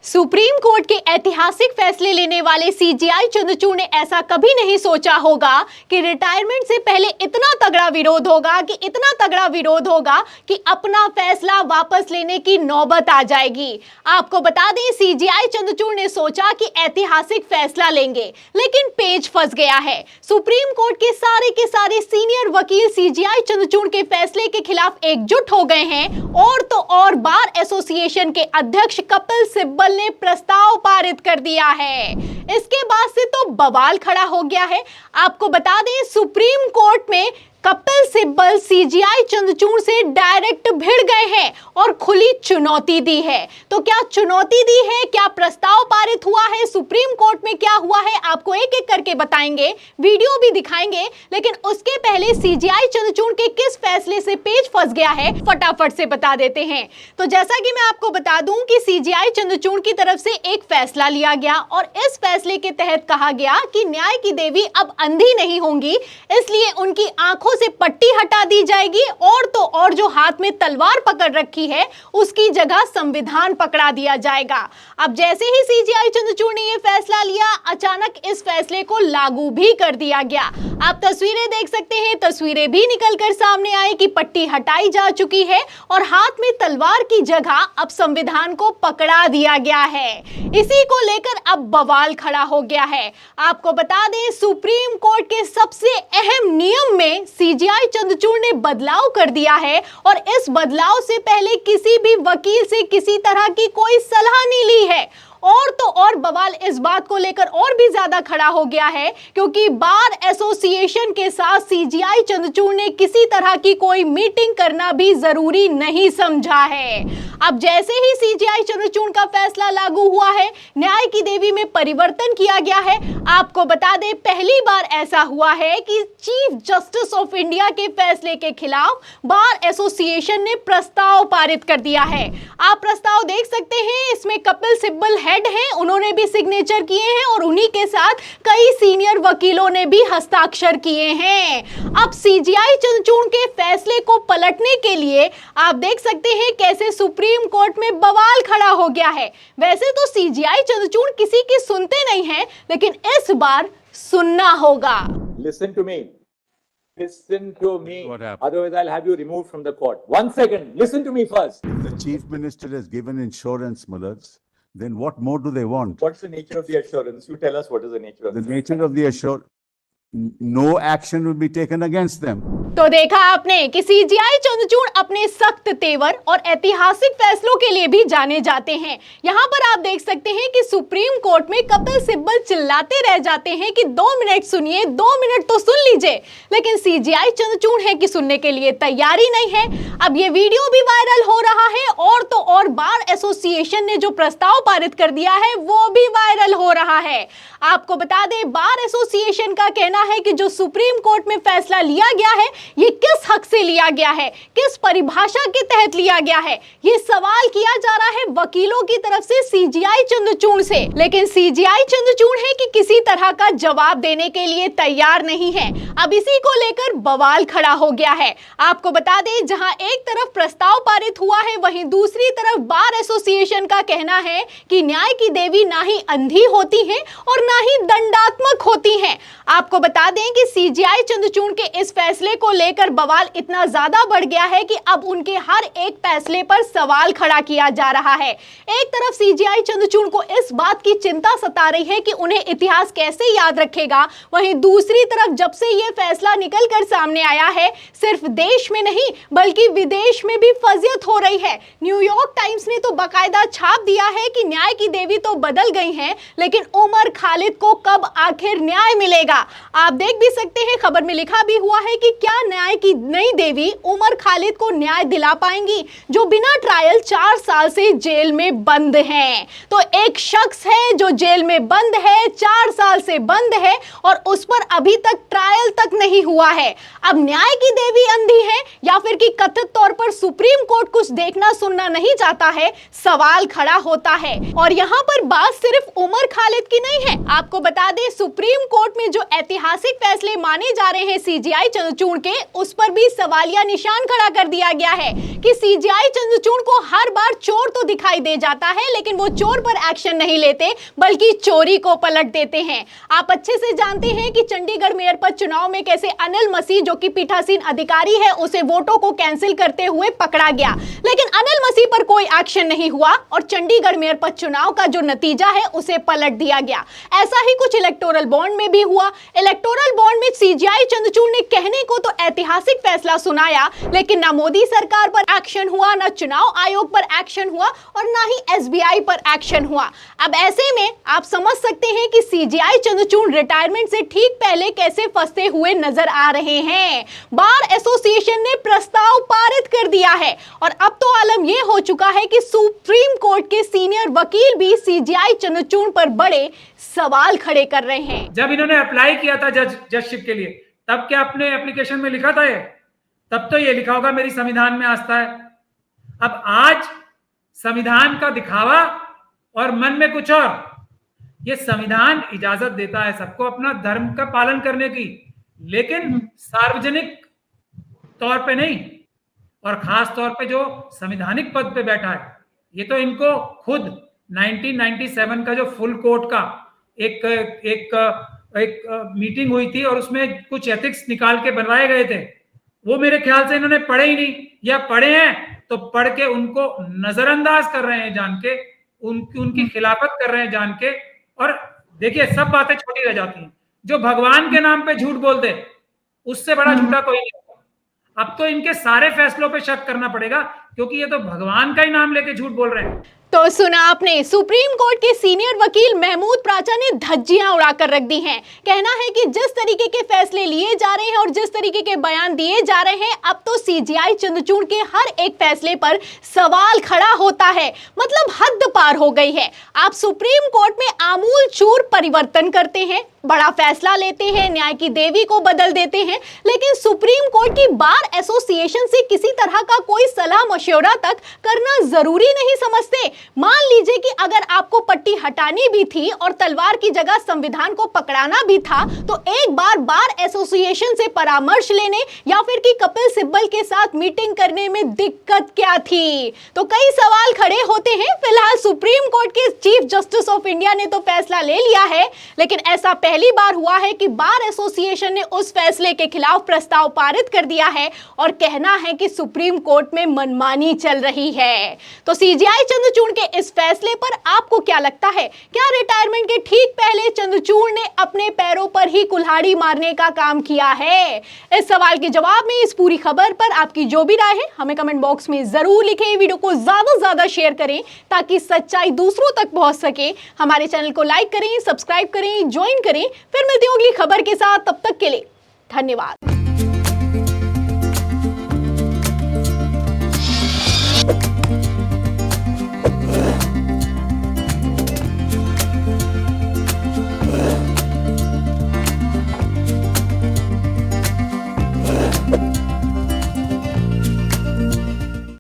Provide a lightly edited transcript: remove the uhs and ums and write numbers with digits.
Supreme court के ऐतिहासिक फैसले लेने वाले सीजेआई चंद्रचूड़ ने ऐसा कभी नहीं सोचा होगा कि रिटायरमेंट से पहले इतना तगड़ा विरोध होगा कि अपना फैसला वापस लेने की नौबत आ जाएगी। आपको बता दें, सीजेआई चंद्रचूड़ ने सोचा कि ऐतिहासिक फैसला लेंगे, लेकिन पेच फंस गया है। सुप्रीम कोर्ट के सारे सीनियर वकील सीजेआई चंद्रचूड़ के फैसले के खिलाफ एकजुट हो गए हैं और तो और बार एसोसिएशन के अध्यक्ष कपिल सिब्बल ने प्रस्ताव पारित कर दिया है। इसके बाद से तो बवाल खड़ा हो गया है। आपको बता दें, सुप्रीम कोर्ट में कपिल सिब्बल सीजेआई चंद्रचूड़ से डायरेक्ट भिड़ गए हैं और खुली चुनौती दी है। तो क्या चुनौती दी है, क्या प्रस्ताव पारित हुआ है, सुप्रीम कोर्ट में क्या हुआ है, आपको एक एक करके बताएंगे, वीडियो भी दिखाएंगे। लेकिन उसके पहले सीजेआई चंद्रचूड़ के किस फैसले से पेच फंस गया है, फटाफट से बता देते हैं। तो जैसा कि मैं आपको बता दूं कि सीजेआई चंद्रचूड़ की तरफ से एक फैसला लिया गया और इस फैसले के तहत कहा गया कि न्याय की देवी अब अंधी नहीं होंगी, इसलिए उनकी आंखों से पट्टी हटा दी जाएगी और तो और जो हाथ में तलवार पकड़ रखी है उसकी जगह संविधान पकड़ा दिया जाएगा। अब जैसे ही सीजेआई चंद्रचूड़ ने यह फैसला लिया, अचानक इस फैसले को लागू भी कर दिया गया। आप तस्वीरें देख सकते हैं, तस्वीरें भी निकलकर सामने आई कि पट्टी हटाई जा चुकी है और हाथ में तलवार की जगह अब संविधान को पकड़ा दिया गया है। इसी को लेकर अब बवाल खड़ा हो गया है। आपको बता दें, सुप्रीम कोर्ट के सबसे अहम नियम में सीजेआई चंद्रचूड़ ने बदलाव कर दिया है और इस बदलाव से पहले किसी भी वकील से किसी तरह की कोई सलाह नहीं ली है। और तो और बवाल इस बात को लेकर और भी ज्यादा खड़ा हो गया है क्योंकि बार एसोसिएशन के साथ सीजेआई चंद्रचूड़ ने किसी तरह की कोई मीटिंग करना भी जरूरी नहीं समझा है। अब जैसे ही सीजेआई चंद्रचूड़ का फैसला लागू हुआ है, न्याय की देवी में परिवर्तन किया गया है। आपको बता दें, पहली बार ऐसा हुआ है कि चीफ जस्टिस ऑफ इंडिया के फैसले के खिलाफ बार एसोसिएशन ने प्रस्ताव पारित कर दिया है। आप प्रस्ताव देख सकते हैं, इसमें कपिल सिब्बल हेड हैं, उन्होंने भी सिग्नेचर किए हैं और उन्हीं के साथ कई सीनियर वकीलों ने भी हस्ताक्षर किए हैं। अब सीजेआई चंद्रचूड़ के फैसले को पलटने के लिए आप देख सकते हैं कैसे सुप्रीम कोर्ट में बवाल खड़ा हो गया है। वैसे तो सीजेआई चंद्रचूड़ किसी की सुनते नहीं हैं, लेकिन इस बार सुनना होगा। Listen to me. Listen to me. Otherwise, I'll have you removed from the court. 1 second. Listen to me first. The chief minister has given insurance, Mullahs. Then what more do they want? What's the nature of the assurance? You tell us what is the nature of The nature of the assurance, no action will be taken against them. तो देखा आपने कि CJI Chandrachud अपने सख्त तेवर और ऐतिहासिक फैसलों के लिए भी जाने जाते हैं। यहाँ पर आप देख सकते हैं कि सुप्रीम कोर्ट में कपिल सिब्बल चिल्लाते रह जाते हैं कि 2 मिनट सुनिए, 2 मिनट तो सुन लीजिए, लेकिन सीजेआई चंद्रचूड़ है कि सुनने के लिए तैयार ही नहीं है। अब ये वीडियो भी वायरल हो रहा है और तो और बार एसोसिएशन ने जो प्रस्ताव पारित कर दिया है वो भी वायरल हो रहा है। आपको बता दें, बार एसोसिएशन का कहना है कि जो सुप्रीम कोर्ट में फैसला लिया गया है, ये किस हक से लिया गया है, किस परिभाषा के तहत लिया गया है, ये सवाल किया जा रहा है वकीलों की तरफ से सीजेआई चंद्रचूड़ से। लेकिन सीजेआई चंद्रचूड़ है कि किसी तरह का जवाब देने के लिए तैयार नहीं है। अब इसी को लेकर बवाल खड़ा हो गया है। आपको बता दें, जहां एक तरफ प्रस्ताव पारित हुआ है, वहीं दूसरी तरफ बार एसोसिएशन का कहना है कि न्याय की देवी ना ही अंधी होती है और ना ही दंडात्मक होती है। आपको बता दें कि सीजेआई चंद्रचूड़ के इस फैसले को लेकर बवाल इतना ज्यादा बढ़ गया है कि अब उनके हर एक फैसले पर सवाल खड़ा किया जा रहा है। एक तरफ सीजेआई चंद्रचूड़ को इस बात की चिंता सता रही है कि उन्हें इतिहास कैसे याद रखेगा, वहीं दूसरी तरफ जब से यह फैसला निकल कर सामने आया है, सिर्फ देश में नहीं बल्कि विदेश में भी फजियत हो रही है। न्यूयॉर्क टाइम्स ने तो बाकायदा छाप दिया है कि न्याय की देवी तो बदल गई हैं, लेकिन उमर खालिद को कब आखिर न्याय मिलेगा। आप देख भी सकते हैं, खबर में लिखा भी हुआ है कि क्या न्याय की नई देवी उमर खालिद को न्याय दिला पाएंगी, जो बिना ट्रायल 4 साल से जेल में बंद हैं। तो एक शख्स है जो जेल में बंद है, 4 साल से बंद है और उस पर अभी तक ट्रायल तक नहीं हुआ है। अब न्याय की देवी अंधी है या फिर कि कथित तौर पर सुप्रीम कोर्ट कुछ देखना सुनना नहीं जाता है, सवाल खड़ा होता है। और यहाँ पर बात सिर्फ उमर खालिद की नहीं है। आपको बता दें, सुप्रीम कोर्ट में जो ऐतिहासिक फैसले माने जा रहे हैं सीजेआई चंद्रचूड़ के, उस पर भी सवालिया निशान खड़ा कर दिया गया है कि सीजेआई चंद्रचूड़ को हर बार चोर तो दिखाई दे जाता है, लेकिन वो चोर पर एक्शन नहीं लेते बल्कि चोरी को पलट देते हैं। आप अच्छे से जानते हैं कि चंडीगढ़ मेयर पद चुनाव में कैसे अनिल मसीह, जो कि पीठासीन अधिकारी है, उसे वोटों को कैंसिल करते हुए पकड़ा गया, लेकिन अनिल मसीह पर कोई एक्शन नहीं हुआ और चंडीगढ़ मेयर पद चुनाव का जो नतीजा है उसे पलट दिया गया। ऐसा ही कुछ इलेक्टोरल बॉन्ड में भी हुआ। इलेक्टोरल बॉन्ड में सीजेआई चंद्रचूड़ ने कहने को तो ऐतिहासिक फैसला सुनाया, लेकिन ना मोदी सरकार पर एक्शन हुआ, ना चुनाव आयोग पर एक्शन हुआ और ना ही एसबीआई पर एक्शन हुआ। अब ऐसे में आप समझ सकते हैं कि सीजेआई चंद्रचूड़ रिटायरमेंट से ठीक पहले कैसे फंसते हुए नजर आ रहे हैं। बार एसोसिएशन ने प्रस्ताव पारित कर दिया है और अब तो आलम यह हो चुका है कि सुप्रीम कोर्ट के सीनियर वकील भी सीजेआई चंद्रचूड़ पर बड़े सवाल खड़े कर रहे हैं। जब इन्होंने अप्लाई किया था जजशिप के लिए, तब क्या अपने एप्लीकेशन में लिखा था ये? तब तो ये लिखा होगा मेरी संविधान में आस्था है। अब आज संविधान का दिखावा और मन में कुछ और। ये संविधान इजाजत देता है सबको अपना धर्म का पालन करने की, लेकिन सार्वजनिक तौर पे नहीं, और खास तौर पे जो संवैधानिक पद पे बैठा है। ये तो इनको खुद 1997 का जो फुल कोर्ट का एक मीटिंग हुई थी और उसमें कुछ एथिक्स निकाल के बनवाए गए थे, वो मेरे ख्याल से इन्होंने पढ़े ही नहीं, या पढ़े हैं तो पढ़ के उनको नजरअंदाज कर रहे हैं जान के, उनकी खिलाफत कर रहे हैं जान के। और देखिए, सब बातें छोटी रह जाती हैं। जो भगवान के नाम पे झूठ बोलते, उससे बड़ा झूठा कोई नहीं होता। अब तो इनके सारे फैसलों पे शक करना पड़ेगा, क्योंकि ये तो भगवान का ही नाम लेके झूठ बोल रहे हैं। तो सुना आपने, सुप्रीम कोर्ट के सीनियर वकील महमूद प्राचा ने धज्जियां उड़ाकर रख दी हैं। कहना है कि जिस तरीके के फैसले लिए जा रहे हैं और जिस तरीके के बयान दिए जा रहे हैं, अब तो सीजेआई चंद्रचूड़ के हर एक फैसले पर सवाल खड़ा होता है। मतलब हद पार हो गई है। आप सुप्रीम कोर्ट में आमूल चूर परिवर्तन करते हैं, बड़ा फैसला लेते हैं, न्याय की देवी को बदल देते हैं, लेकिन सुप्रीम कोर्ट की बार एसोसिएशन से किसी तरह का कोई सलाह मशवरा तक करना जरूरी नहीं समझते। मान लीजिए कि अगर आपको पट्टी हटानी भी थी और तलवार की जगह संविधान को पकड़ाना भी था, तो एक बार एसोसिएशन से परामर्श लेने या फिर कि कपिल सिब्बल के साथ मीटिंग करने में दिक्कत क्या थी? तो कई सवाल खड़े होते हैं। फिलहाल सुप्रीम कोर्ट के चीफ जस्टिस ऑफ इंडिया ने तो फैसला ले लिया है, लेकिन ऐसा पहली बार हुआ है कि बार एसोसिएशन ने उस फैसले के खिलाफ प्रस्ताव पारित कर दिया है और कहना है कि सुप्रीम कोर्ट में मनमानी चल रही है। तो सीजेआई चंद्रचूड़ के इस फैसले पर आपको क्या लगता है? क्या रिटायरमेंट के ठीक पहले चंद्रचूड़ ने अपने पैरों पर ही कुल्हाड़ी मारने का काम किया है? इस सवाल के जवाब में इस पूरी खबर पर आपकी जो भी राय है हमें कमेंट बॉक्स में जरूर लिखें। वीडियो को ज्यादा से ज्यादा शेयर करें ताकि सच्चाई दूसरों तक पहुंच सके। हमारे चैनल को लाइक करें, सब्सक्राइब करें, ज्वाइन करें। फिर मिलती हूं अगली खबर के साथ, तब तक के लिए धन्यवाद।